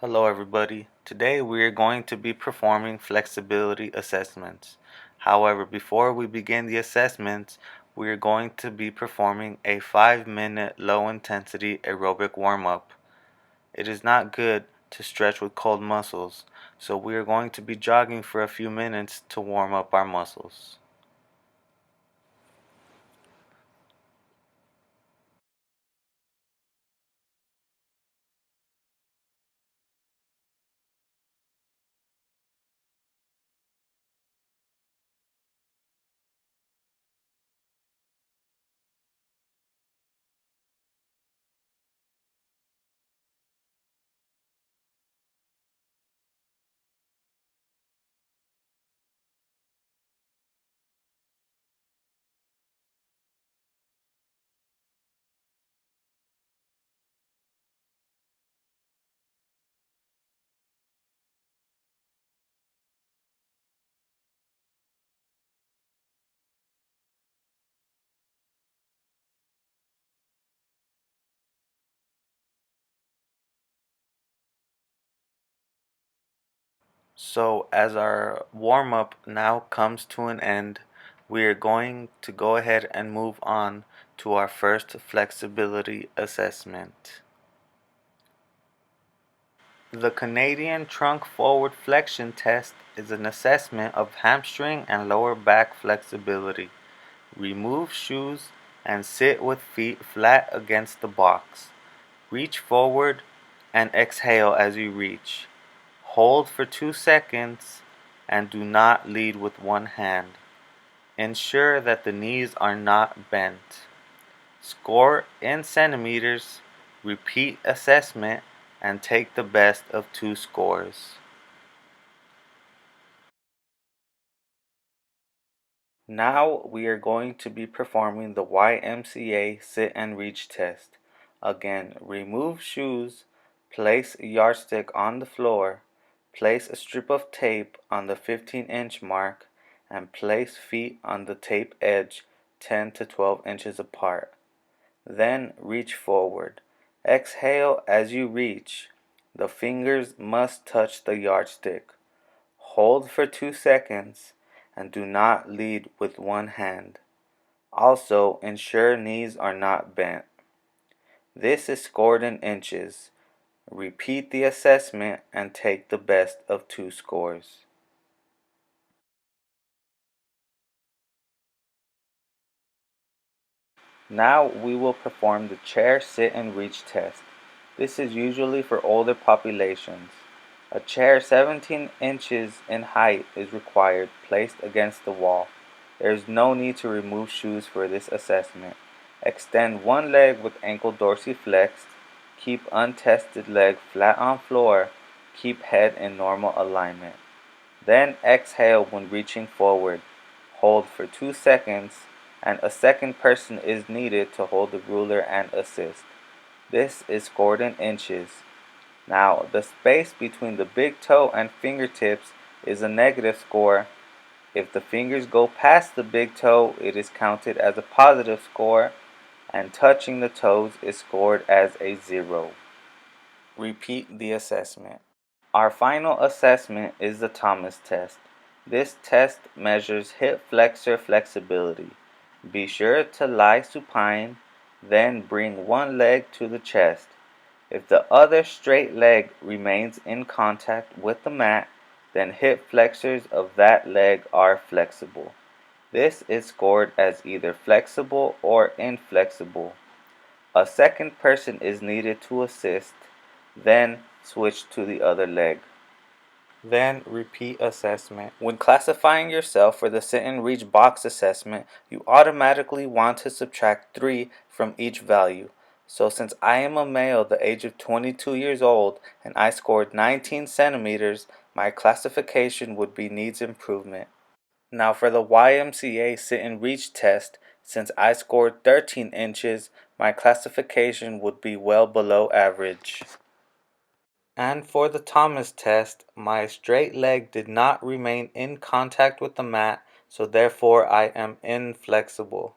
Hello everybody. Today we are going to be performing flexibility assessments. However, before we begin the assessments, we are going to be performing a 5-minute low intensity aerobic warm-up. It is not good to stretch with cold muscles, so we are going to be jogging for a few minutes to warm up our muscles. So, as our warm up now comes to an end, we are going to go ahead and move on to our first flexibility assessment. The Canadian Trunk Forward Flexion Test is an assessment of hamstring and lower back flexibility. Remove shoes and sit with feet flat against the box. Reach forward and exhale as you reach. Hold for 2 seconds and do not lead with one hand. Ensure that the knees are not bent. Score in centimeters. Repeat assessment and take the best of 2 scores. Now we are going to be performing the YMCA sit and reach test. Again, remove shoes, place a yardstick on the floor, place a strip of tape on the 15-inch mark, and place feet on the tape edge 10 to 12 inches apart. Then reach forward. Exhale as you reach. The fingers must touch the yardstick. Hold for 2 seconds and do not lead with one hand. Also, ensure knees are not bent. This is scored in inches. Repeat the assessment and take the best of 2 scores. Now we will perform the chair sit and reach test. This is usually for older populations. A chair 17 inches in height is required, placed against the wall. There is no need to remove shoes for this assessment. Extend one leg with ankle dorsiflexed. Keep untested leg flat on floor. Keep head in normal alignment. Then exhale when reaching forward. Hold for 2 seconds, and a second person is needed to hold the ruler and assist. This is scored in inches. Now, the space between the big toe and fingertips is a negative score. If the fingers go past the big toe, it is counted as a positive score, and touching the toes is scored as a 0. Repeat the assessment. Our final assessment is the Thomas test. This test measures hip flexor flexibility. Be sure to lie supine, then bring one leg to the chest. If the other straight leg remains in contact with the mat, then hip flexors of that leg are flexible. This is scored as either flexible or inflexible. A second person is needed to assist, then switch to the other leg. Then repeat assessment. When classifying yourself for the sit and reach box assessment, you automatically want to subtract 3 from each value. So since I am a male the age of 22 years old and I scored 19 centimeters, my classification would be needs improvement. Now for the YMCA sit and reach test, since I scored 13 inches, my classification would be well below average. And for the Thomas test, my straight leg did not remain in contact with the mat, so therefore I am inflexible.